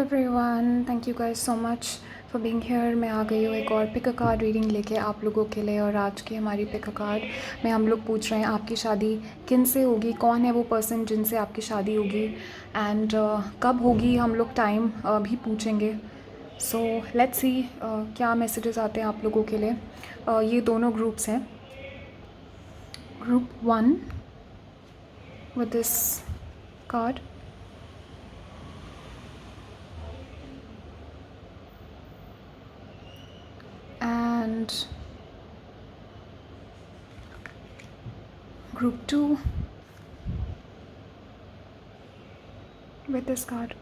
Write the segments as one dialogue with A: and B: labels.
A: Everyone, thank you guys so much for being here. मैं आ गई हूँ एक और पिक अ कार्ड रीडिंग लेके आप लोगों के लिए। और आज की हमारी पिक अ कार्ड में हम लोग पूछ रहे हैं आपकी शादी किन से होगी, कौन है वो पर्सन जिनसे आपकी शादी होगी, एंड कब होगी हम लोग टाइम भी पूछेंगे। सो लेट्स सी क्या मैसेजेस आते हैं आप लोगों के लिए। ये दोनों ग्रुप्स हैं। Group 1 with this card and group 2 with this card.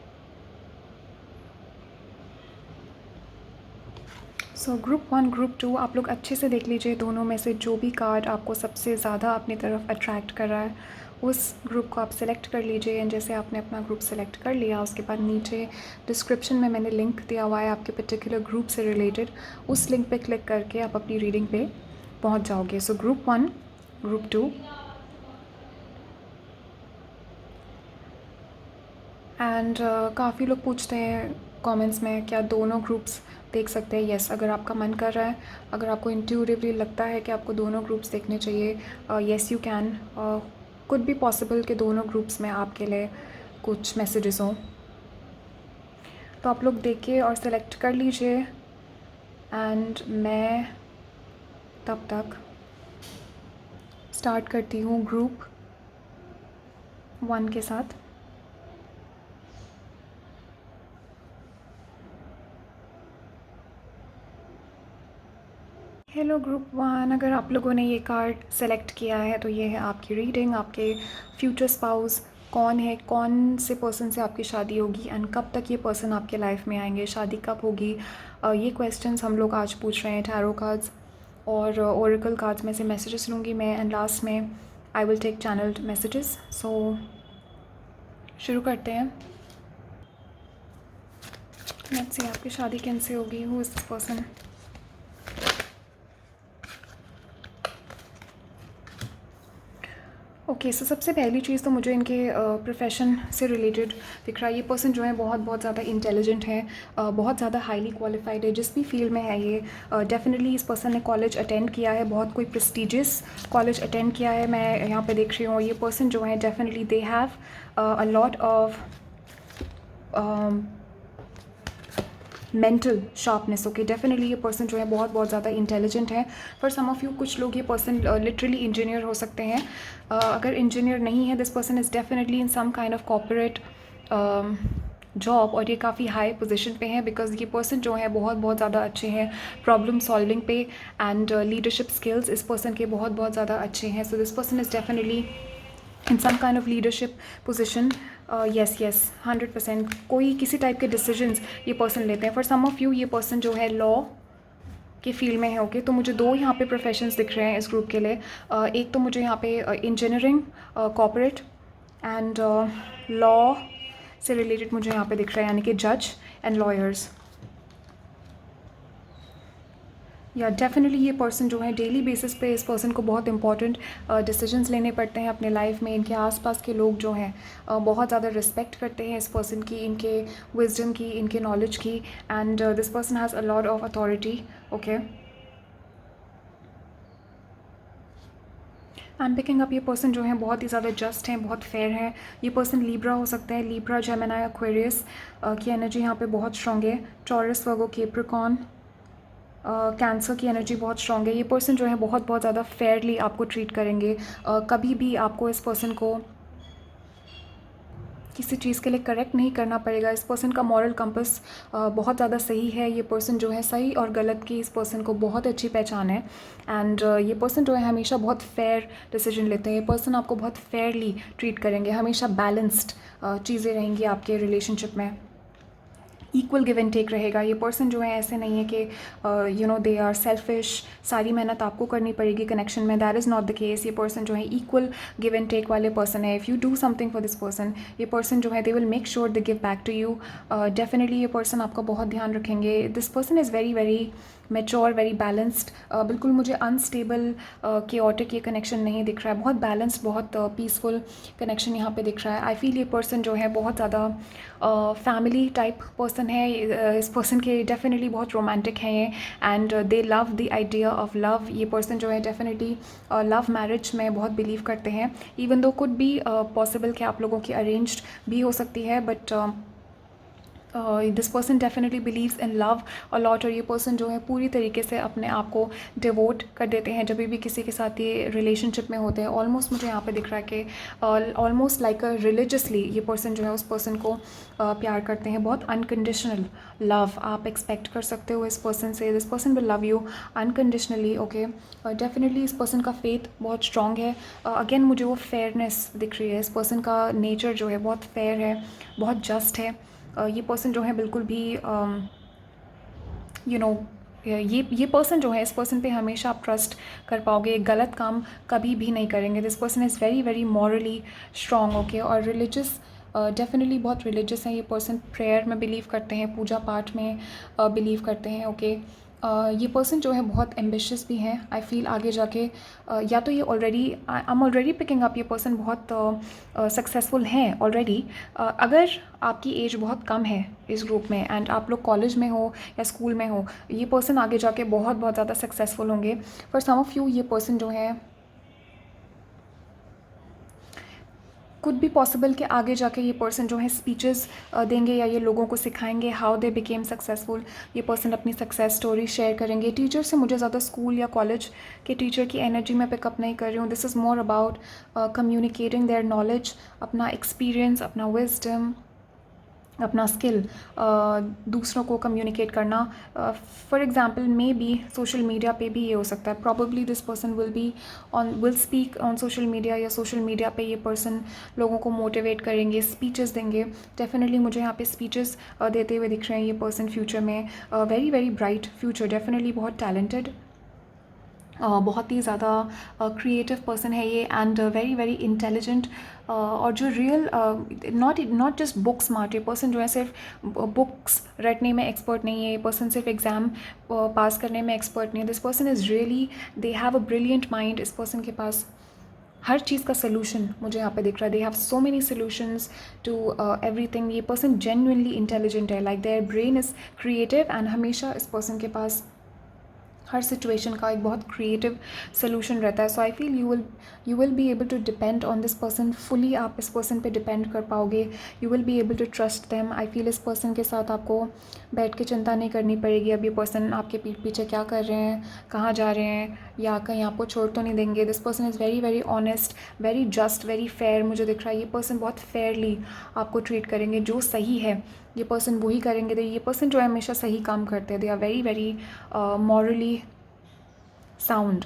A: So group 1 group 2 आप लोग अच्छे से देख लीजिए। दोनों में से जो भी कार्ड आपको सबसे ज़्यादा अपनी तरफ अट्रैक्ट कर रहा है उस ग्रुप को आप सेलेक्ट कर लीजिए। एंड जैसे आपने अपना ग्रुप सेलेक्ट कर लिया, उसके बाद नीचे डिस्क्रिप्शन में मैंने लिंक दिया हुआ है आपके पर्टिकुलर ग्रुप से रिलेटेड। उस लिंक पे क्लिक करके आप अपनी रीडिंग पे पहुंच जाओगे। सो ग्रुप 1 ग्रुप 2 एंड काफ़ी लोग पूछते हैं कमेंट्स में क्या दोनों ग्रुप्स देख सकते हैं। येस, अगर आपका मन कर रहा है, अगर आपको इंट्यूटिवली लगता है कि आपको दोनों ग्रुप्स देखने चाहिए, yes you can. Could be possible कि दोनों ग्रुप्स में आपके लिए कुछ मैसेजेस हों, तो आप लोग देखिए और सेलेक्ट कर लीजिए। एंड मैं तब तक स्टार्ट करती हूँ ग्रुप 1 के साथ। हेलो ग्रुप 1, अगर आप लोगों ने ये कार्ड सेलेक्ट किया है तो ये है आपकी रीडिंग। आपके फ्यूचर स्पाउस कौन है, कौन से पर्सन से आपकी शादी होगी, एंड कब तक ये पर्सन आपके लाइफ में आएंगे, शादी कब होगी, ये क्वेश्चंस हम लोग आज पूछ रहे हैं। टैरो कार्ड्स और ओरेकल कार्ड्स में से मैसेजेस लूँगी मैं, एंड लास्ट में I will take channelled messages. So शुरू करते हैं। लेट्स सी आपकी शादी किन से होगी, who is this person. Okay, so सबसे पहली चीज़ तो मुझे इनके प्रोफेशन से रिलेटेड दिख रहा है। ये पर्सन जो है बहुत ज़्यादा इंटेलिजेंट है, बहुत ज़्यादा हाईली क्वालिफाइड है जिस भी फील्ड में है ये। डेफिनेटली इस पर्सन ने कॉलेज अटेंड किया है, बहुत कोई प्रेस्टिजियस कॉलेज अटेंड किया है, मैं यहाँ पे देख रही हूँ। ये पर्सन जो है definitely they have a lot of mental sharpness. Okay, definitely ये पर्सन जो है बहुत ज़्यादा इंटेलिजेंट है। फॉर सम ऑफ यू, कुछ लोग ये पर्सन लिटरली इंजीनियर हो सकते हैं। अगर इंजीनियर नहीं है, this person is definitely in some kind of corporate job, और ये काफ़ी हाई पोजीशन पे हैं बिकॉज ये पर्सन जो है बहुत ज़्यादा अच्छे हैं प्रॉब्लम सॉल्विंग पे, एंड लीडरशिप स्किल्स इस पर्सन के बहुत ज़्यादा अच्छे हैं। So this person is definitely in some kind of leadership position. Yes 100% कोई किसी टाइप के डिसीजंस ये पर्सन लेते हैं। फॉर सम ऑफ यू ये पर्सन जो है लॉ के फील्ड में है। ओके, तो मुझे दो यहाँ पे प्रोफेशंस दिख रहे हैं इस ग्रुप के लिए। एक तो मुझे यहाँ पे इंजीनियरिंग, कॉर्पोरेट एंड लॉ से रिलेटेड मुझे यहाँ पे दिख रहा है, यानी कि जज एंड लॉयर्स। या डेफिनेटली ये पर्सन जो है डेली बेसिस पे इस पर्सन को बहुत इंपॉर्टेंट डिसीजंस लेने पड़ते हैं अपने लाइफ में। इनके आसपास के लोग जो हैं बहुत ज़्यादा रिस्पेक्ट करते हैं इस पर्सन की, इनके विजडम की, इनके नॉलेज की, and this person has a lot of authority. Okay, I am picking up ये पर्सन जो है बहुत ही ज़्यादा जस्ट हैं, बहुत फेयर है। ये पर्सन लीब्रा हो सकता है, लीब्रा, जेमिनी, एक्वेरियस की एनर्जी यहाँ पे बहुत स्ट्रॉन्ग है। टॉरस, वर्गो, कैप्रिकॉर्न, कैंसर की एनर्जी बहुत स्ट्रॉन्ग है। ये पर्सन जो है बहुत ज़्यादा फेयरली आपको ट्रीट करेंगे। कभी भी आपको इस पर्सन को किसी चीज़ के लिए करेक्ट नहीं करना पड़ेगा। इस पर्सन का मॉरल कंपस बहुत ज़्यादा सही है। ये पर्सन जो है सही और गलत की इस पर्सन को बहुत अच्छी पहचान है, एंड ये पर्सन जो है हमेशा बहुत फेयर डिसीजन लेते हैं। ये पर्सन आपको बहुत फेयरली ट्रीट करेंगे, हमेशा बैलेंस्ड चीज़ें रहेंगी आपके रिलेशनशिप में, इक्वल गिव एंड टेक रहेगा। ये पर्सन जो है ऐसे नहीं है कि you know they are selfish, सारी मेहनत आपको करनी पड़ेगी कनेक्शन में, that is not the case. ये पर्सन जो है इक्वल गिव एंड टेक वाले पर्सन है। If you do something for this person, ये पर्सन जो है they will make sure they give back to you. Definitely ये पर्सन आपका बहुत ध्यान रखेंगे। This person is very mature, very balanced, बिल्कुल मुझे अनस्टेबल केओटिक ये कनेक्शन नहीं दिख रहा है। बहुत बैलेंस्ड, बहुत पीसफुल कनेक्शन यहाँ पे दिख रहा है। आई फील ये पर्सन जो है बहुत ज़्यादा फैमिली टाइप पर्सन है। इस पर्सन के डेफिनेटली बहुत रोमांटिक हैं ये, and they love the idea of love. ये पर्सन जो है डेफिनेटली लव मैरिज में बहुत बिलीव करते हैं। Even though could be possible कि आप लोगों की अरेंज्ड भी हो सकती है, but this person definitely believes in love a lot. और ये पर्सन जो है पूरी तरीके से अपने आप को डिवोट कर देते हैं जब भी किसी के साथ ये रिलेशनशिप में होते हैं। ऑलमोस्ट मुझे यहाँ पे दिख रहा है कि ऑलमोस्ट लाइक अ रिलीजियसली ये पर्सन जो है उस पर्सन को प्यार करते हैं। बहुत अनकंडीशनल लव आप एक्सपेक्ट कर सकते हो इस पर्सन से। This person will love you unconditionally. Okay, definitely इस पर्सन का फेथ बहुत स्ट्रॉन्ग है। अगेन मुझे वो फेयरनेस दिख रही है। इस पर्सन का नेचर जो है बहुत फेयर है, बहुत जस्ट है। ये पर्सन जो है बिल्कुल भी यू नो ये पर्सन जो है, इस पर्सन पे हमेशा आप ट्रस्ट कर पाओगे। गलत काम कभी भी नहीं करेंगे। This person is very very morally strong. Okay, और रिलीजियस, डेफिनेटली बहुत रिलीजियस हैं ये पर्सन। प्रेयर में बिलीव करते हैं, पूजा पाठ में बिलीव करते हैं। ओके, ये पर्सन जो है बहुत एम्बिशियस भी हैं। आई फील आगे जाके या तो ये already, I am already picking up, ये पर्सन बहुत सक्सेसफुल हैं ऑलरेडी। अगर आपकी एज बहुत कम है इस ग्रुप में एंड आप लोग कॉलेज में हो या स्कूल में हो, ये पर्सन आगे जाके बहुत बहुत ज़्यादा सक्सेसफुल होंगे। फॉर सम ऑफ यू ये पर्सन जो है कुड भी पॉसिबल कि आगे जाके ये पर्सन जो है स्पीचेस देंगे या ये लोगों को सिखाएंगे हाउ दे बिकेम सक्सेसफुल। ये पर्सन अपनी सक्सेस स्टोरी शेयर करेंगे। टीचर से मुझे ज़्यादा स्कूल या कॉलेज के टीचर की एनर्जी में पिकअप नहीं कर रही हूँ। This is more about communicating their knowledge, अपना एक्सपीरियंस, अपना विजडम, अपना स्किल दूसरों को कम्युनिकेट करना। For example may be social media पे भी ये हो सकता है। Probably this person will speak on social media, या सोशल मीडिया पे ये पर्सन लोगों को मोटिवेट करेंगे, स्पीचेस देंगे। डेफिनेटली मुझे यहाँ पे स्पीचेस देते हुए दिख रहे हैं ये पर्सन फ्यूचर में। Very very bright future, definitely बहुत टैलेंटेड, बहुत ही ज़्यादा क्रिएटिव पर्सन है ये, एंड वेरी वेरी इंटेलिजेंट। और जो real not just book smart, ये पर्सन जो है सिर्फ बुक्स रटने में एक्सपर्ट नहीं है। ये पर्सन सिर्फ एग्ज़ाम पास करने में एक्सपर्ट नहीं है। This person is really, they have a brilliant mind. इस पर्सन के पास हर चीज़ का सोल्यूशन मुझे यहाँ पे दिख रहा है। They have so many solutions to everything. ये पर्सन जेन्युइनली इंटेलिजेंट है, like their brain is creative, and हमेशा इस पर्सन के पास हर सिचुएशन का एक बहुत क्रिएटिव सोल्यूशन रहता है। So I feel you will be able to depend on this person fully. आप इस पर्सन पे डिपेंड कर पाओगे। You will be able to trust them. I feel इस पर्सन के साथ आपको बैठ के चिंता नहीं करनी पड़ेगी अब ये पर्सन आपके पीठ पीछे क्या कर रहे हैं, कहाँ जा रहे हैं, या कहीं आपको छोड़ तो नहीं देंगे। This person is very very honest, very just, very fair. मुझे दिख रहा है ये पर्सन बहुत फेयरली आपको ट्रीट करेंगे। जो सही है ये पर्सन वही करेंगे। ये पर्सन जो है हमेशा सही काम करते हैं। They are very very morally sound.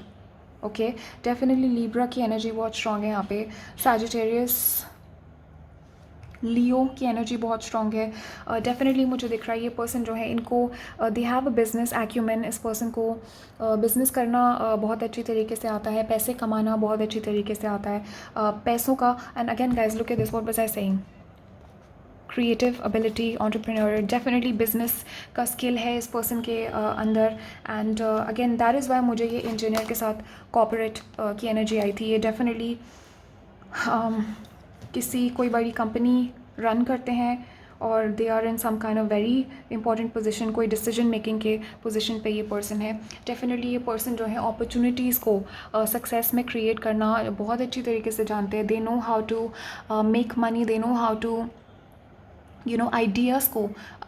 A: Okay, definitely Libra की एनर्जी बहुत स्ट्रॉन्ग है यहाँ पे। सैजिटेरियस, लियो की एनर्जी बहुत स्ट्रॉन्ग है। डेफिनेटली मुझे दिख रहा है ये पर्सन जो है इनको they have a business acumen. इस पर्सन को बिज़नेस करना बहुत अच्छी तरीके से आता है, पैसे कमाना बहुत अच्छी तरीके से आता है, पैसों का। And again guys look at this, what was I saying, creative ability, entrepreneur, definitely business का स्किल है इस पर्सन के अंदर। And again that is why मुझे ये इंजीनियर के साथ कॉर्पोरेट की एनर्जी आई थी। ये डेफिनेटली किसी कोई बड़ी कंपनी रन करते हैं और they are in some kind of very important position, कोई डिसीजन मेकिंग के पोजीशन पे ये पर्सन है। डेफिनेटली ये पर्सन जो है अपॉर्चुनिटीज़ को सक्सेस में क्रिएट करना बहुत अच्छी तरीके से जानते हैं। They know how to make money, they know how to ideas को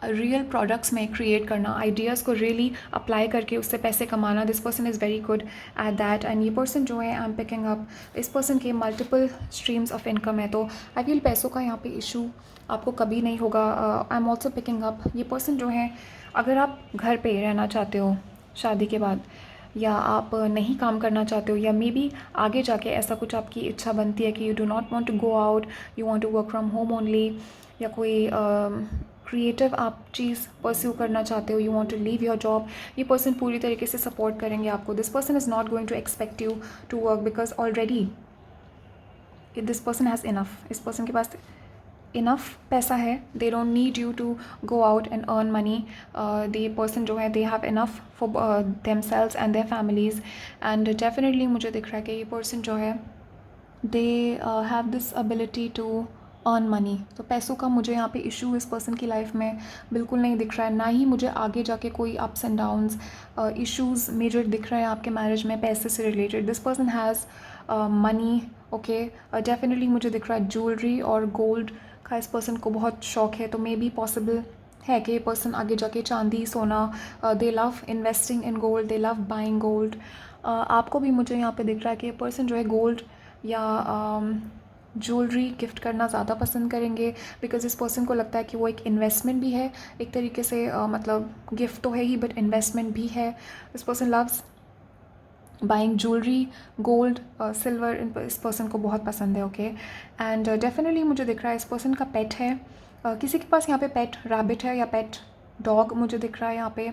A: रियल प्रोडक्ट्स में क्रिएट करना, आइडियाज़ को रियली अप्लाई करके उससे पैसे कमाना। This person is very good at that. And ये पर्सन जो है आई एम पिकिंग अप, इस पर्सन के मल्टीपल स्ट्रीम्स ऑफ इनकम है। तो आई फील पैसों का यहाँ पे इशू आपको कभी नहीं होगा। I am also picking up, ये पर्सन जो है अगर आप घर पे रहना चाहते हो शादी के बाद, या आप नहीं काम करना चाहते हो, या मे बी आगे जाके ऐसा कुछ आपकी इच्छा बनती है कि you do not want to go out, you want to work from home only, या कोई क्रिएटिव आप चीज़ परस्यू करना चाहते हो, you want to leave your job, ये पर्सन पूरी तरीके से सपोर्ट करेंगे आपको। This person is not going to expect you to work because already this person has enough. इस पर्सन के पास इनफ पैसा है, they don't need you to go out and earn money. They person जो है they have enough for themselves and their families. And definitely मुझे दिख रहा है कि ये पर्सन जो है they have this ability to earn money. तो पैसों का मुझे यहाँ पे इशू इस पर्सन की लाइफ में बिल्कुल नहीं दिख रहा है, ना ही मुझे आगे जाके कोई ups and downs issues major दिख रहे हैं आपके मैरिज में पैसे से related. This person has money. Okay, definitely मुझे दिख रहा है ज्वेलरी और गोल्ड का इस पर्सन को बहुत शौक है. तो मे बी पॉसिबल है कि ये पर्सन आगे जाके चांदी सोना, दे love investing in gold, they love buying gold. आपको भी मुझे यहाँ पे दिख रहा है कि ये पर्सन जो है गोल्ड या ज्वेलरी गिफ्ट करना ज़्यादा पसंद करेंगे, बिकॉज इस पर्सन को लगता है कि वो एक इन्वेस्टमेंट भी है एक तरीके से. मतलब गिफ्ट तो है ही बट इन्वेस्टमेंट भी है. This person loves buying jewellery, gold, silver. इस पर्सन को बहुत पसंद है. ओके, एंड डेफिनेटली मुझे दिख रहा है इस पर्सन का पेट है. किसी के पास यहाँ पे पेट रैबिट है या पेट डॉग मुझे दिख रहा है यहाँ पे.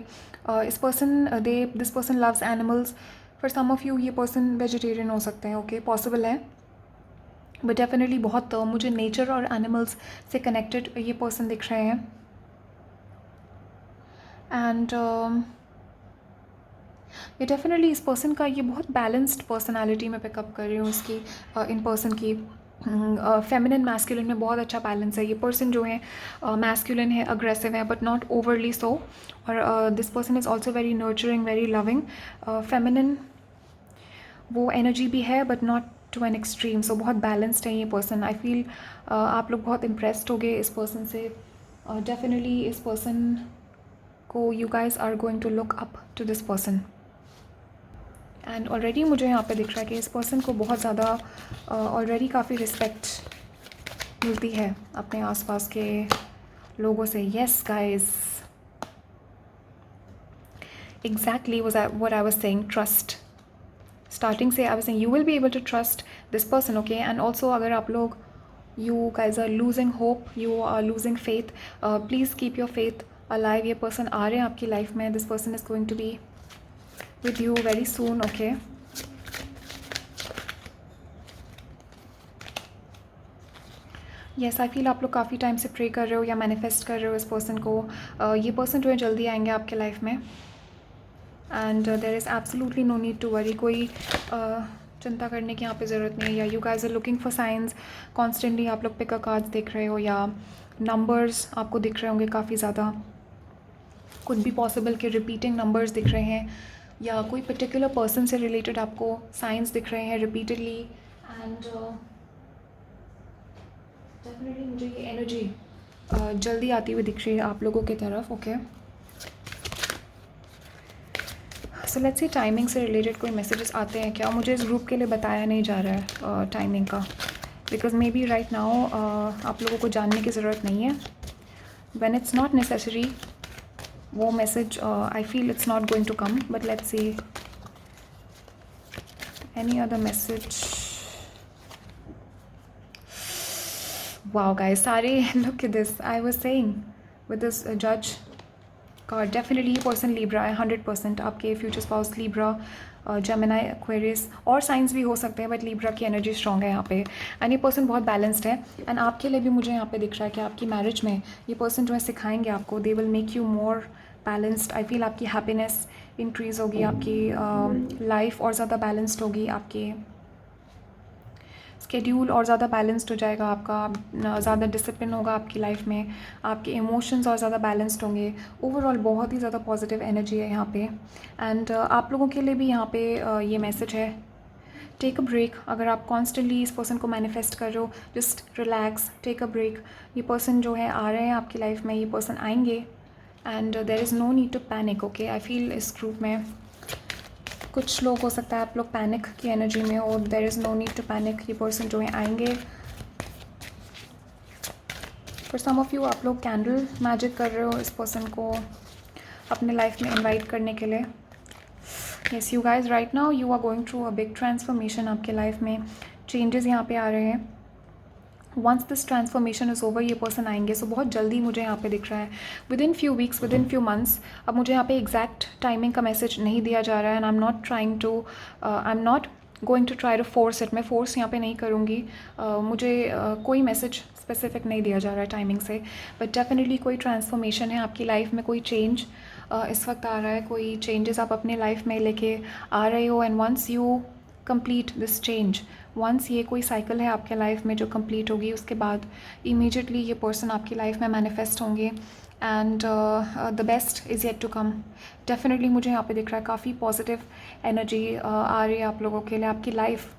A: इस person this person loves animals. For some of you ये पर्सन वेजिटेरियन हो सकते हैं. ओके, पॉसिबल है, बट डेफिनेटली बहुत मुझे नेचर और एनिमल्स से कनेक्टेड ये पर्सन दिख रहे हैं. एंड ये डेफिनेटली इस पर्सन का ये बहुत बैलेंस्ड पर्सनालिटी में पिकअप कर रही हूँ इसकी. इन पर्सन की फेमिनिन मैस्कुलिन में बहुत अच्छा बैलेंस है. ये पर्सन जो है मैस्कुलिन है, अग्रेसिव है बट नॉट ओवरली सो. और this person is also very nurturing, very loving. Feminine वो एनर्जी भी है but not to an extreme. So बहुत बैलेंस्ड है ये पर्सन. आई फील आप लोग बहुत इम्प्रेस्ड हो गए इस पर्सन से. डेफिनेटली इस पर्सन को you guys are going to look up to this person. And already मुझे यहाँ पे दिख रहा है कि इस पर्सन को बहुत ज़्यादा ऑलरेडी काफ़ी रिस्पेक्ट मिलती है अपने आसपास के लोगों से. Yes guys, exactly what I was saying. Trust. Starting से I was saying you will be able to trust this person. Okay, and also अगर आप लोग you guys are losing hope, you are losing faith, please keep your faith alive. ये person आ रहे हैं आपकी life में. This person is going to be with you very soon. Okay, yes, I feel आप लोग काफ़ी टाइम से प्रे कर रहे हो या मैनिफेस्ट कर रहे हो इस पर्सन को. ये पर्सन जो है जल्दी आएंगे आपके लाइफ में. And there is absolutely no need to worry. कोई चिंता करने की यहाँ पे ज़रूरत नहीं है. या you guys are looking for signs constantly. आप लोग पिकर कार्ड्स देख रहे हो या नंबर्स आपको दिख रहे होंगे काफ़ी ज़्यादा. कुड बी पॉसिबल कि रिपीटिंग नंबर्स दिख रहे हैं या कोई पर्टिकुलर पर्सन से रिलेटेड आपको साइंस दिख रहे हैं रिपीटेडली. एंड डेफिनेटली मुझे ये एनर्जी जल्दी आती हुई दिख रही है आप लोगों की तरफ. Okay, so let's see timing से रिलेटेड कोई मैसेजेस आते हैं क्या. मुझे इस ग्रुप के लिए बताया नहीं जा रहा है टाइमिंग का, because may be right now आप लोगों को जानने की ज़रूरत नहीं है. व्हेन इट्स नॉट नेसेसरी वो message I feel it's not going to come. But let's see any other message. Wow guys, सारे look at this. I was saying with this जज कार्ड, डेफिनेटली ये पर्सन लिब्रा है 100%. आपके future spouse Libra, Gemini, Aquarius और signs भी हो सकते हैं, बट लिब्रा की एनर्जी स्ट्रॉन्ग है यहाँ पे. एंड ये पर्सन बहुत बैलेंस्ड है. एंड आपके लिए भी मुझे यहाँ पे दिख रहा है कि आपकी मैरिज में ये पर्सन जो है सिखाएंगे आपको. They will make you more balanced. I feel आपकी हैप्पीनेस इंक्रीज़ होगी, आपकी लाइफ और ज़्यादा बैलेंस्ड होगी, आपकी स्केड्यूल और ज़्यादा बैलेंस्ड हो जाएगा आपका, ज़्यादा डिसिप्लिन होगा आपकी लाइफ में, आपके इमोशंस और ज़्यादा बैलेंस्ड होंगे. ओवरऑल बहुत ही ज़्यादा पॉजिटिव एनर्जी है यहाँ पे. एंड आप लोगों के लिए भी यहाँ पे ये मैसेज है, टेक अ ब्रेक. अगर आप कॉन्स्टेंटली इस पर्सन को मैनिफेस्ट कर रहे हो, just relax, take a break. ये पर्सन जो है आ रहे हैं आपकी लाइफ में, ये पर्सन आएंगे. And there is no need to panic. Okay, I feel इस ग्रुप में कुछ लोग हो सकता है आप लोग पैनिक की एनर्जी में हो. There is no need to panic. ये पर्सन जो है आएंगे. फॉर सम ऑफ यू आप लोग कैंडल मैजिक कर रहे हो इस पर्सन को अपने लाइफ में इनवाइट करने के लिए. Yes you guys, right now you are going through a big transformation. आपके लाइफ में चेंजेस यहाँ पे आ रहे हैं. Once this transformation is over ये पर्सन आएंगे. सो बहुत जल्दी मुझे यहाँ पे दिख रहा है, with in few weeks, with in few months. अब मुझे यहाँ पे एग्जैक्ट टाइमिंग का मैसेज नहीं दिया जा रहा है. And I am not trying to, I am not going to try to force it, मैं फोर्स यहाँ पे नहीं करूँगी। मुझे कोई मैसेज स्पेसिफिक नहीं दिया जा रहा है टाइमिंग से, बट डेफिनेटली कोई ट्रांसफॉर्मेशन है आपकी लाइफ में, कोई चेंज इस वक्त आ रहा है, कोई चेंजेस आप अपने लाइफ में लेके आ रहे हो। And once you complete this change, once ये कोई साइकिल है आपके लाइफ में जो कंप्लीट होगी, उसके बाद इमीडिएटली ये पर्सन आपकी लाइफ में मैनिफेस्ट होंगे। And the best is yet to come. Definitely मुझे यहाँ पे दिख रहा है काफ़ी पॉजिटिव एनर्जी आ रही है आप लोगों के लिए। आपकी लाइफ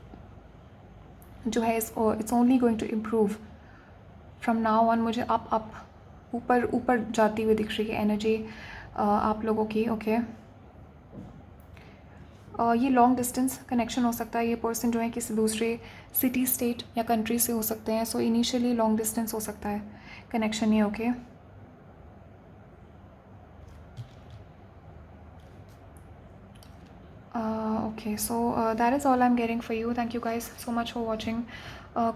A: जो है it's only going to improve from now on. मुझे अप ऊपर ऊपर जाती हुई दिख रही है एनर्जी आप लोगों की। ओके, ये लॉन्ग डिस्टेंस कनेक्शन हो सकता है। ये पर्सन जो है किसी दूसरे सिटी, स्टेट या कंट्री से हो सकते हैं। सो इनिशियली लॉन्ग डिस्टेंस हो सकता है कनेक्शन ये। Okay, okay, so that is all I am getting for you. Thank you guys so much for watching.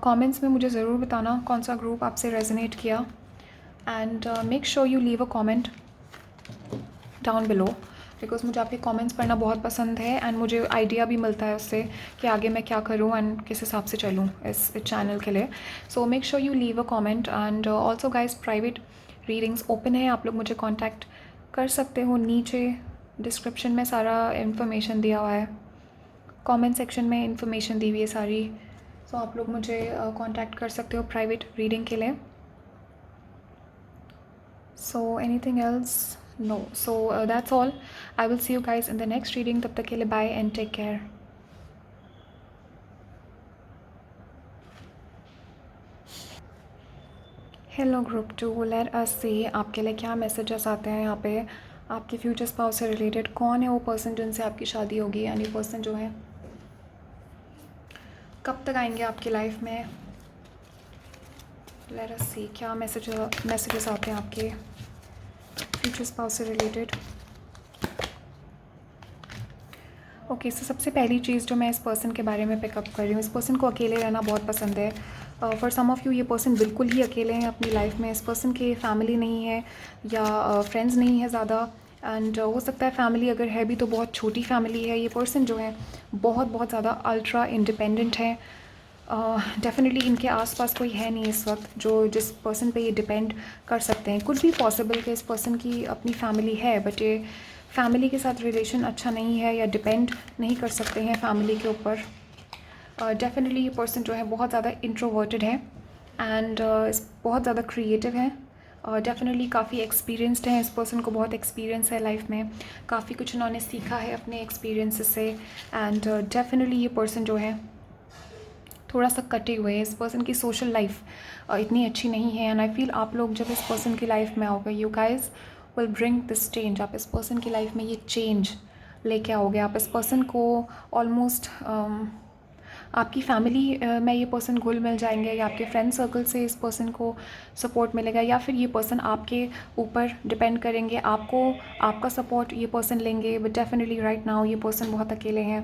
A: Comments में मुझे ज़रूर बताना कौन सा ग्रुप आपसे रेजोनेट किया, and make sure you leave a comment down below, because मुझे आपके कमेंट्स पढ़ना बहुत पसंद है एंड मुझे आइडिया भी मिलता है उससे कि आगे मैं क्या करूँ एंड किस हिसाब से चलूँ इस चैनल के लिए। So make sure you leave a comment. And also guys, private readings open है, आप लोग मुझे कॉन्टैक्ट कर सकते हो। नीचे डिस्क्रिप्शन में सारा इन्फॉर्मेशन दिया हुआ है, कमेंट सेक्शन में इन्फॉर्मेशन दी हुई है सारी। सो आप लोग मुझे कॉन्टैक्ट कर सकते हो प्राइवेट रीडिंग के लिए। So anything else? No. So that's all. I will see you guys in the next reading. तब तक के लिए bye and take care. Hello group 2. Let us see आपके लिए क्या messages आते हैं यहाँ पे। आपके फ्यूचर स्पाउस से रिलेटेड कौन है वो पर्सन जिनसे आपकी शादी होगी, यानी पर्सन जो है कब तक आएंगे आपकी लाइफ में। Let us see क्या messages आते हैं आपके फ्यूचर स्पाउस से रिलेटेड। ओके, सो सबसे पहली चीज़ जो मैं इस पर्सन के बारे में पिकअप कर रही हूँ, इस पर्सन को अकेले रहना बहुत पसंद है। फॉर सम ऑफ़ यू ये पर्सन बिल्कुल ही अकेले हैं अपनी लाइफ में। इस पर्सन के फैमिली नहीं है या फ्रेंड्स नहीं है ज़्यादा, एंड हो सकता है फैमिली अगर है भी तो बहुत छोटी फैमिली है। ये पर्सन जो है बहुत ज़्यादा अल्ट्रा इंडिपेंडेंट है। डेफिनेटली इनके आसपास कोई है नहीं इस वक्त जो जिस पर्सन पे ये डिपेंड कर सकते हैं। कुछ भी पॉसिबल कि इस पर्सन की अपनी फैमिली है, बट ये फैमिली के साथ रिलेशन अच्छा नहीं है या डिपेंड नहीं कर सकते हैं फैमिली के ऊपर। डेफिनेटली ये पर्सन जो है बहुत ज़्यादा इंट्रोवर्टेड है एंड बहुत ज़्यादा क्रिएटिव है। डेफिनेटली काफ़ी एक्सपीरियंसड है, इस पर्सन को बहुत एक्सपीरियंस है लाइफ में, काफ़ी कुछ उन्होंने सीखा है अपने एक्सपीरियंस से। एंड डेफिनेटली ये पर्सन जो है थोड़ा सा कटे हुए हैं। इस पर्सन की सोशल लाइफ इतनी अच्छी नहीं है, एंड आई फील आप लोग जब इस पर्सन की लाइफ में आओगे, you guys will bring this change. आप इस पर्सन की लाइफ में ये चेंज लेके आओगे। आप इस पर्सन को ऑलमोस्ट आपकी फैमिली में ये पर्सन घुल मिल जाएंगे, या आपके फ्रेंड सर्कल से इस पर्सन को सपोर्ट मिलेगा, या फिर ये पर्सन आपके ऊपर डिपेंड करेंगे, आपका सपोर्ट ये पर्सन लेंगे। बट डेफिनेटली राइट नाउ ये पर्सन बहुत अकेले हैं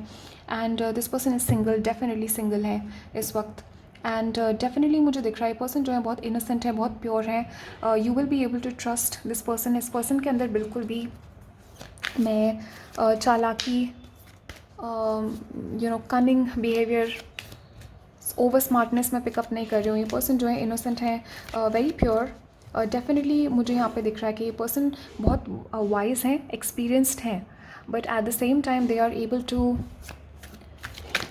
A: and this person is single, definitely single है इस वक्त। एंड डेफिनेटली मुझे दिख रहा है ये पर्सन जो है बहुत इनोसेंट है, बहुत प्योर है। You will be able to trust this person. इस पर्सन के अंदर बिल्कुल भी मैं चालाकी, कनिंग बिहेवियर, ओवर स्मार्टनेस में पिकअप नहीं कर रही हूँ। ये पर्सन जो है इनोसेंट है, वेरी प्योर। डेफिनेटली मुझे यहाँ पे दिख रहा है कि ये पर्सन बहुत वाइज हैं, एक्सपीरियंस्ड हैं, but at the same time they are able to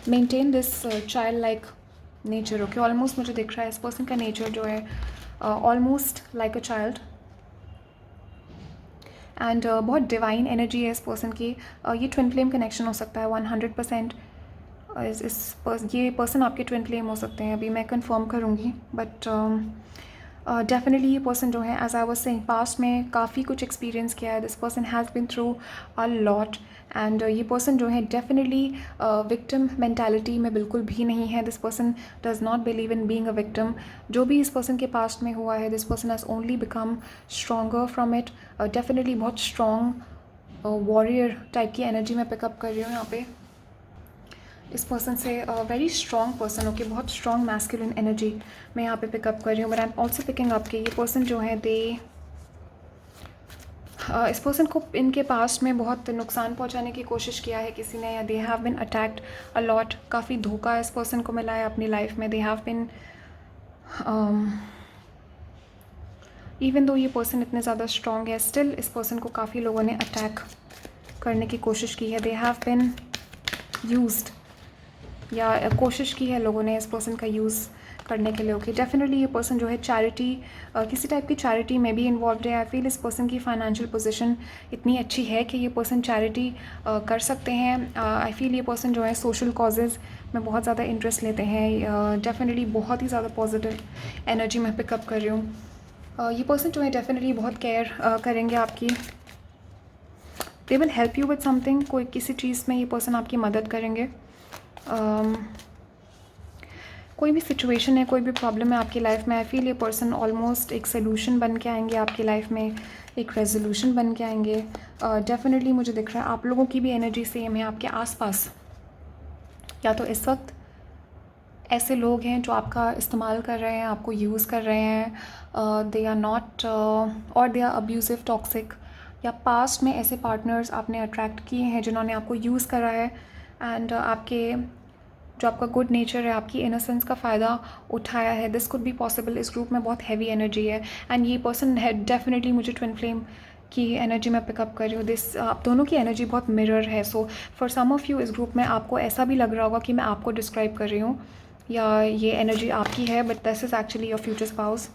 A: maintain this child like nature. Okay, almost मुझे दिख रहा है इस पर्सन का नेचर जो है almost like a child, and बहुत डिवाइन एनर्जी है इस पर्सन की। ये ट्विन फ्लेम कनेक्शन हो सकता है 100%। ये पर्सन आपके ट्विन फ्लेम हो सकते हैं, अभी मैं कंफर्म करूँगी, बट डेफिनेटली ये पर्सन जो है as I was saying past में काफ़ी कुछ एक्सपीरियंस किया है। This person has been through a lot, and ये पर्सन जो है डेफिनेटली विक्टिम मेंटालिटी में बिल्कुल भी नहीं है। This person does not believe in being a victim. जो भी इस पर्सन के पास्ट में हुआ है, this person has only become stronger from it. Definitely बहुत स्ट्रॉन्ग वॉरियर टाइप की एनर्जी मैं पिकअप कर रही हूँ यहाँ पे इस पर्सन से। वेरी स्ट्रॉन्ग पर्सन, ओके, बहुत स्ट्रॉन्ग मैस्कुलिन एनर्जी मैं यहाँ पे पिकअप कर रही हूँ। But I am also picking up कि ये पर्सन जो है दे इस पर्सन को इनके पास्ट में बहुत नुकसान पहुंचाने की कोशिश किया है किसी ने, या दे have bin attacked a lot. काफ़ी धोखा इस पर्सन को मिला है अपनी लाइफ में। दे हैव बिन इवन दो ये पर्सन इतने ज़्यादा स्ट्रॉन्ग है, स्टिल इस पर्सन को काफ़ी लोगों ने अटैक करने की कोशिश की है। दे हैव बिन यूज्ड, या कोशिश की है लोगों ने इस पर्सन का यूज़ करने के लिए। ओके, डेफिनेटली ये पर्सन जो है चैरिटी, किसी टाइप की चैरिटी में भी इन्वॉल्व है। आई फील इस पर्सन की फाइनेंशियल पोजीशन इतनी अच्छी है कि ये पर्सन चैरिटी कर सकते हैं। आई फील ये पर्सन जो है सोशल कॉजेज़ में बहुत ज़्यादा इंटरेस्ट लेते हैं। डेफिनेटली बहुत ही ज़्यादा पॉजिटिव एनर्जी मैं पिकअप कर रही हूँ। ये पर्सन जो है डेफिनेटली बहुत केयर करेंगे आपकी। They will help you with something, कोई किसी चीज़ में ये पर्सन आपकी मदद करेंगे। कोई भी सिचुएशन है, कोई भी प्रॉब्लम है आपकी लाइफ में, आई फील ये पर्सन ऑलमोस्ट एक सोल्यूशन बन के आएंगे आपकी लाइफ में, एक रेजोल्यूशन बन के आएंगे। डेफिनेटली मुझे दिख रहा है आप लोगों की भी एनर्जी सेम है आपके आसपास। या तो इस वक्त ऐसे लोग हैं जो आपका इस्तेमाल कर रहे हैं, आपको यूज़ कर रहे हैं, दे आर नॉट, और दे आर अब्यूजिव, टॉक्सिक, या पास्ट में ऐसे पार्टनर्स आपने अट्रैक्ट किए हैं जिन्होंने आपको यूज़ करा है एंड आपके जो आपका गुड नेचर है, आपकी इनोसेंस का फ़ायदा उठाया है। This could be possible. इस ग्रुप में बहुत हैवी एनर्जी है एंड ये पर्सन है डेफिनेटली, मुझे ट्विन फ्लेम की एनर्जी में पिकअप कर रही हूँ। दिस आप दोनों की एनर्जी बहुत मिरर है। So for some of you इस ग्रुप में आपको ऐसा भी लग रहा होगा कि मैं आपको डिस्क्राइब कर रही हूँ या ये एनर्जी आपकी है, but this is actually your future spouse.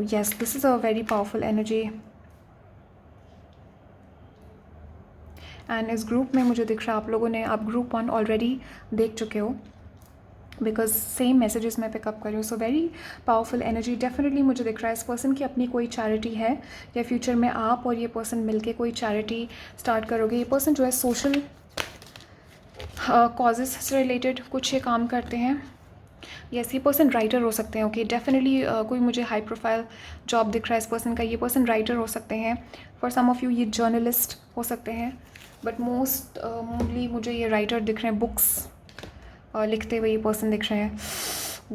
A: Yes, this is a very powerful energy. And इस ग्रुप में मुझे दिख रहा है आप लोगों ने, आप ग्रुप 1 ऑलरेडी देख चुके हो बिकॉज सेम मैसेजेस मैं पिकअप कर रही हूँ। So very powerful energy definitely मुझे दिख रहा है। इस पर्सन की अपनी कोई चैरिटी है या फ्यूचर में आप और ये पर्सन मिलके कोई चैरिटी स्टार्ट करोगे। ये पर्सन जो है सोशल कॉजेज़ से रिलेटेड कुछ ये काम करते हैं। यस, ये पर्सन राइटर हो सकते हैं। ओके, डेफिनेटली कोई मुझे हाई प्रोफाइल जॉब दिख रहा है इस पर्सन का। ये पर्सन राइटर हो सकते हैं। फॉर सम ऑफ यू ये जर्नलिस्ट हो सकते हैं, बट मोस्टली मुझे ये राइटर दिख रहे हैं, बुक्स लिखते हुए ये पर्सन दिख रहे हैं।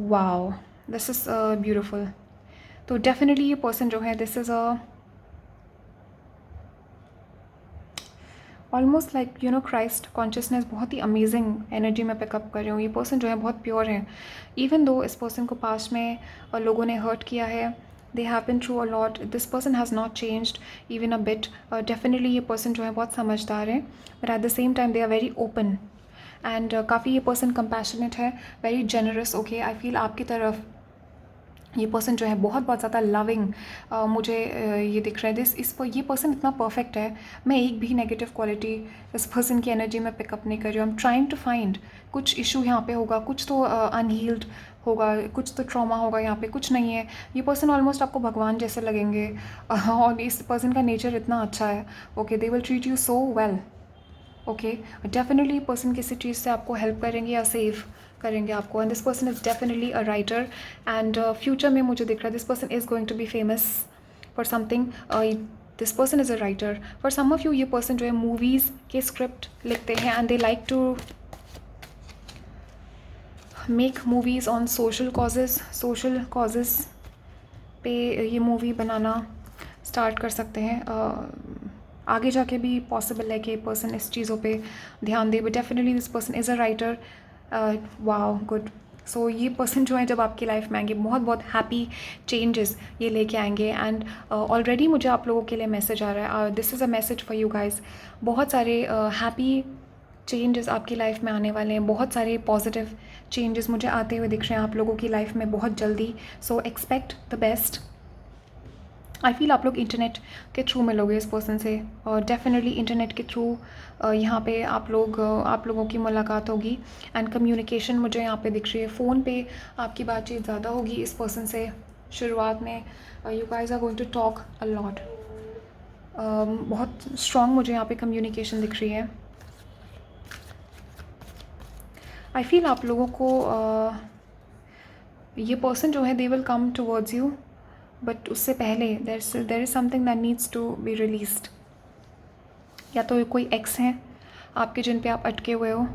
A: Wow, this is beautiful. तो डेफिनेटली ये पर्सन जो है, this is almost like Christ consciousness, बहुत ही अमेजिंग एनर्जी में पिकअप कर रही हूँ। ये पर्सन जो है बहुत प्योर है। इवन दो इस पर्सन को पास्ट में लोगों ने हर्ट किया है, they have been through a lot, this person has not changed even a bit. Definitely ये पर्सन जो है बहुत समझदार है, but at the same time they are very open and काफ़ी ये पर्सन कंपैशनेट है, very generous. Okay, I feel आपकी तरफ ये पर्सन जो है बहुत ज़्यादा लविंग मुझे ये दिख रहा है। ये पर्सन इतना परफेक्ट है, मैं एक भी नेगेटिव क्वालिटी इस पर्सन की एनर्जी में पिकअप नहीं कर रही हूँ। I am trying to find कुछ इशू यहाँ पे होगा, कुछ तो अनहील्ड होगा, कुछ तो ट्रॉमा होगा यहाँ पे, कुछ नहीं है। ये पर्सन ऑलमोस्ट आपको भगवान जैसे लगेंगे और इस पर्सन का नेचर इतना अच्छा है। Okay, they will treat you so well. Okay, definitely person किसी चीज़ से आपको हेल्प करेंगे या सेव करेंगे आपको। And this person is definitely a writer and future में मुझे दिख रहा है this person is going to be famous for something. This person is a writer. For some of you ये पर्सन जो है मूवीज़ के स्क्रिप्ट लिखते हैं and they like to make movies on social causes पे ये मूवी बनाना start कर सकते हैं। आगे जाके भी पॉसिबल है कि पर्सन इस चीज़ों पे ध्यान दे, but definitely this person is a writer. Wow, good. So ये पर्सन जो है जब आपकी लाइफ में आएंगे बहुत हैप्पी चेंजेस ये लेके आएंगे एंड ऑलरेडी मुझे आप लोगों के लिए मैसेज आ रहा है। This is a message for you guys. बहुत सारे हैप्पी चेंजेस आपकी लाइफ में आने वाले हैं, बहुत सारे पॉजिटिव चेंजेस मुझे आते हुए दिख रहे हैं आप लोगों की लाइफ में बहुत जल्दी। So expect the best. I feel आप लोग इंटरनेट के थ्रू मिलोगे इस पर्सन से, और डेफिनेटली इंटरनेट के थ्रू यहाँ पे आप लोगों की मुलाकात होगी एंड कम्युनिकेशन मुझे यहाँ पे दिख रही है। फ़ोन पे आपकी बातचीत ज़्यादा होगी इस पर्सन से शुरुआत में। You guys are going to talk a lot. बहुत स्ट्रॉन्ग मुझे यहाँ पे कम्युनिकेशन दिख रही है। आई फील आप लोगों को ये पर्सन जो है they will come towards you, but उससे पहले there is something that needs to be released. या तो कोई एक्स हैं आपके जिन पे आप अटके हुए हो,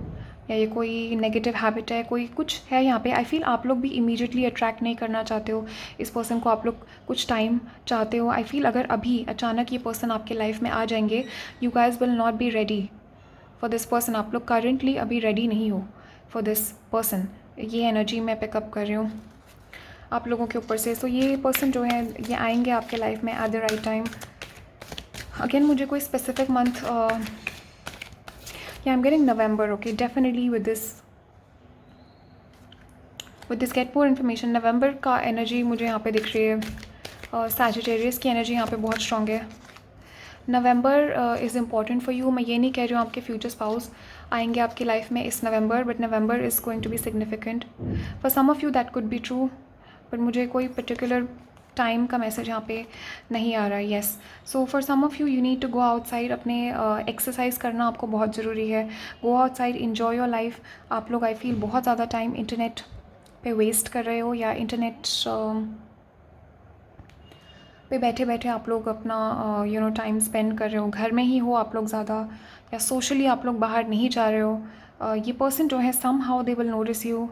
A: या ये कोई नेगेटिव हैबिट है, कोई कुछ है यहाँ पे। आई फील आप लोग भी इमीडिएटली अट्रैक्ट नहीं करना चाहते हो इस पर्सन को, आप लोग कुछ टाइम चाहते हो। आई फील अगर अभी अचानक ये पर्सन आपके लाइफ में आ जाएंगे, you guys will not be ready for this person. आप लोग करेंटली अभी रेडी नहीं हो फॉर दिस पर्सन, ये एनर्जी मैं पिकअप कर रही हूँ आप लोगों के ऊपर से। सो ये पर्सन जो है ये आएंगे आपके लाइफ में at the right time. Again मुझे कोई स्पेसिफिक मंथ, या I am getting November. Okay, definitely with this get more information. नवंबर का एनर्जी मुझे यहाँ पे दिख रही है। सैजिटेरियस की एनर्जी यहाँ पे बहुत स्ट्रॉन्ग है। नवंबर इज़ इम्पॉर्टेंट फॉर यू। मैं ये नहीं कह रही हूँ आपके फ्यूचर स्पाउस आएंगे आपकी लाइफ में इस नवंबर, but November is going to be significant for some of you. That could be true, but मुझे कोई पर्टिकुलर टाइम का मैसेज यहाँ पे नहीं आ रहा है। Yes, so for some of you need to go outside. अपने एक्सरसाइज करना आपको बहुत ज़रूरी है। Go outside, enjoy your life. आप लोग आई फील बहुत ज़्यादा टाइम इंटरनेट पे वेस्ट कर रहे हो, या इंटरनेट पे बैठे बैठे आप लोग अपना टाइम स्पेंड कर रहे हो। घर में ही हो आप लोग ज़्यादा, या सोशली आप लोग बाहर नहीं जा रहे हो। ये पर्सन जो है somehow they will notice you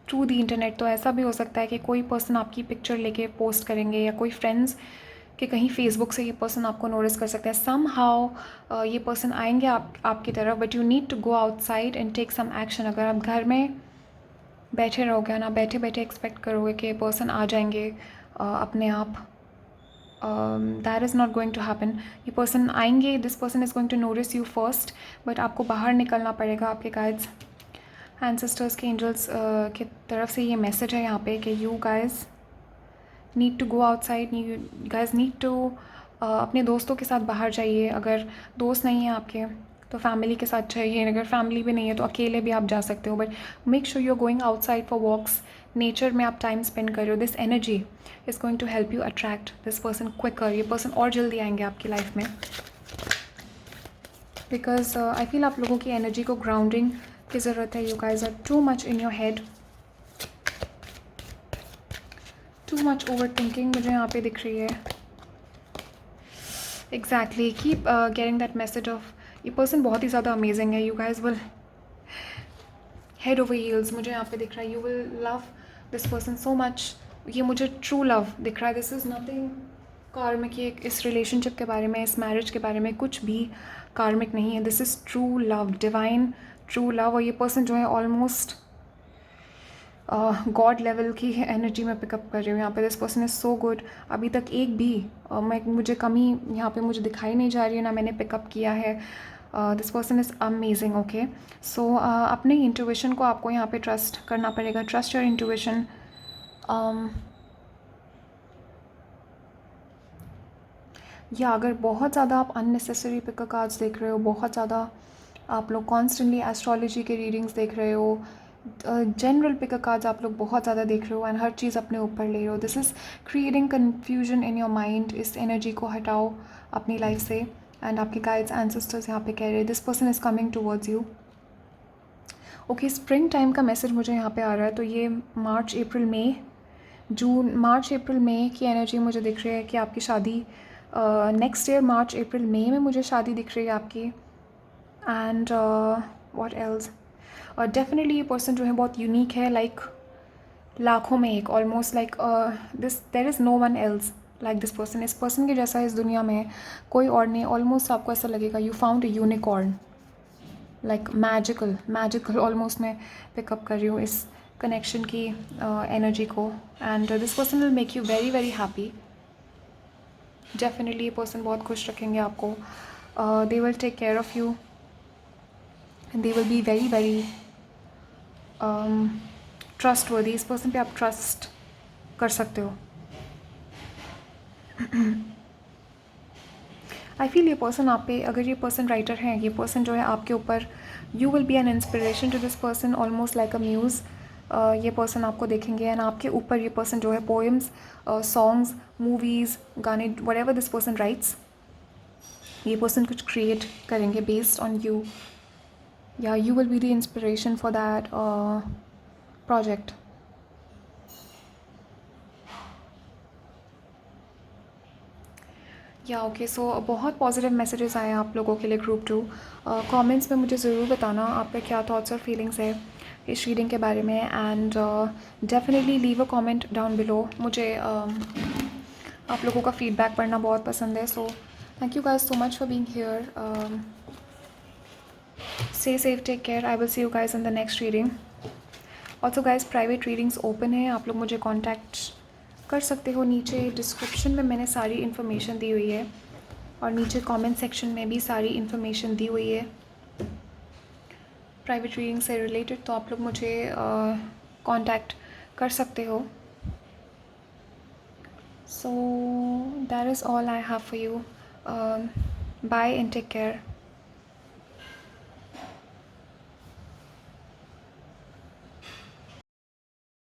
A: through the internet. तो ऐसा भी हो सकता है कि कोई पर्सन आपकी पिक्चर लेके पोस्ट करेंगे, या कोई फ्रेंड्स के कहीं फेसबुक से ये पर्सन आपको नोटिस कर सकता है। सम हाउ ये पर्सन आएंगे आपकी तरफ, but you need to go outside and take some action. अगर आप घर में बैठे रहोगे ना, बैठे बैठे एक्सपेक्ट करोगे कि पर्सन आ जाएंगे अपने आप, that is not going to happen. ये पर्सन आएंगे, this person is going to notice you first, but आपको बाहर निकलना पड़ेगा। आपके गाइड्स, एंसेस्टर्स के एंजल्स की तरफ से ये मैसेज है यहाँ पे कि you guys need to go outside, you guys need to अपने दोस्तों के साथ बाहर जाइए। अगर दोस्त नहीं है आपके तो फैमिली के साथ जाइए, अगर फैमिली भी नहीं है तो अकेले भी आप जा सकते हो, but make sure you are going outside for walks. Nature में आप टाइम स्पेंड कर रहे हो। This energy is going to help you attract this person quicker. ये पर्सन और जल्दी आएंगे आपकी लाइफ में, बिकॉज आई फील आप लोगों की एनर्जी को ग्राउंडिंग की ज़रूरत है। You guys are too much in your head, too much over thinking मुझे यहाँ पे दिख रही है। Exactly, keep getting that message of ये पर्सन बहुत ही ज़्यादा अमेजिंग है। You guys will head over heels मुझे यहाँ पे दिख रहा है। You will love this person so much. ये मुझे ट्रू लव दिख रहा है। दिस इज़ नथिंग कार्मिक। ये इस रिलेशनशिप के बारे में, इस मैरिज के बारे में कुछ भी कार्मिक नहीं है। This is true love, divine true love. और ये पर्सन जो है ऑलमोस्ट गॉड लेवल की एनर्जी में पिकअप कर रही हूँ यहाँ पे। This person is so good. अभी तक एक भी मुझे कमी यहाँ पे मुझे दिखाई नहीं जा रही है, ना मैंने पिकअप किया है। This person is amazing. Okay, so अपने इंट्यूशन को आपको यहाँ पे ट्रस्ट करना पड़ेगा। Trust your intuition. या अगर बहुत ज़्यादा आप अननेसेसरी पिक कार्ड्स देख रहे हो, बहुत ज़्यादा आप लोग कॉन्स्टेंटली एस्ट्रोलॉजी के रीडिंग्स देख रहे हो, जनरल पिक कार्ड्स आप लोग बहुत ज़्यादा देख रहे हो एंड हर चीज़ अपने ऊपर ले रहे हो, this is creating confusion in your mind. इस एनर्जी को हटाओ अपनी लाइफ से। एंड आपके गाइड्स एंसेस्टर्स यहाँ पे कह रहे हैं this person is coming towards you. Okay, spring time का मैसेज मुझे यहाँ पे आ रहा है। तो ये मार्च अप्रैल मई जून, मार्च अप्रैल मई की एनर्जी मुझे दिख रही है कि आपकी शादी नेक्स्ट ईयर मार्च अप्रैल मई में मुझे शादी दिख रही है आपकी। एंड व्हाट एल्स, और डेफिनेटली ये पर्सन जो है बहुत यूनिक है, लाइक लाखों में एक, almost like this there is no one else like this person. इस पर्सन के जैसा इस दुनिया में कोई और नहीं। ऑलमोस्ट आपको ऐसा लगेगा you found a unicorn, like magical almost मैं पिकअप कर रही हूँ इस कनेक्शन की एनर्जी को। And this person will make you very very happy. Definitely ये पर्सन बहुत खुश रखेंगे आपको। They will take care of you and they will be very very trustworthy. इस पर्सन पे आप ट्रस्ट कर सकते हो। आई फील ये पर्सन आप पे, अगर ये पर्सन राइटर है, ये पर्सन जो है आपके ऊपर, you will be an inspiration to this person, almost like a muse. ये पर्सन आपको देखेंगे एंड आपके ऊपर ये पर्सन जो है पोएम्स, सॉन्ग्स, मूवीज़, गाने, व्हाटएवर दिस पर्सन राइट्स, ये पर्सन कुछ क्रिएट करेंगे बेस्ड ऑन यू, या you will be the inspiration for that project. या ओके, सो बहुत पॉजिटिव मैसेजेस आए हैं आप लोगों के लिए ग्रुप 2। कमेंट्स में मुझे ज़रूर बताना आपके क्या थॉट्स और फीलिंग्स है इस रीडिंग के बारे में, and definitely leave a comment down below. मुझे आप लोगों का फीडबैक पढ़ना बहुत पसंद है। So thank you guys so much for being here. Stay safe, take care, I will see you guys in the next reading. Also guys private readings open है, आप लोग मुझे कॉन्टैक्ट कर सकते हो। नीचे डिस्क्रिप्शन में मैंने सारी इन्फॉर्मेशन दी हुई है और नीचे कमेंट सेक्शन में भी सारी इन्फॉर्मेशन दी हुई है प्राइवेट रीडिंग से रिलेटेड, तो आप लोग मुझे कांटेक्ट कर सकते हो। So that is all I have for you. Bye and take care.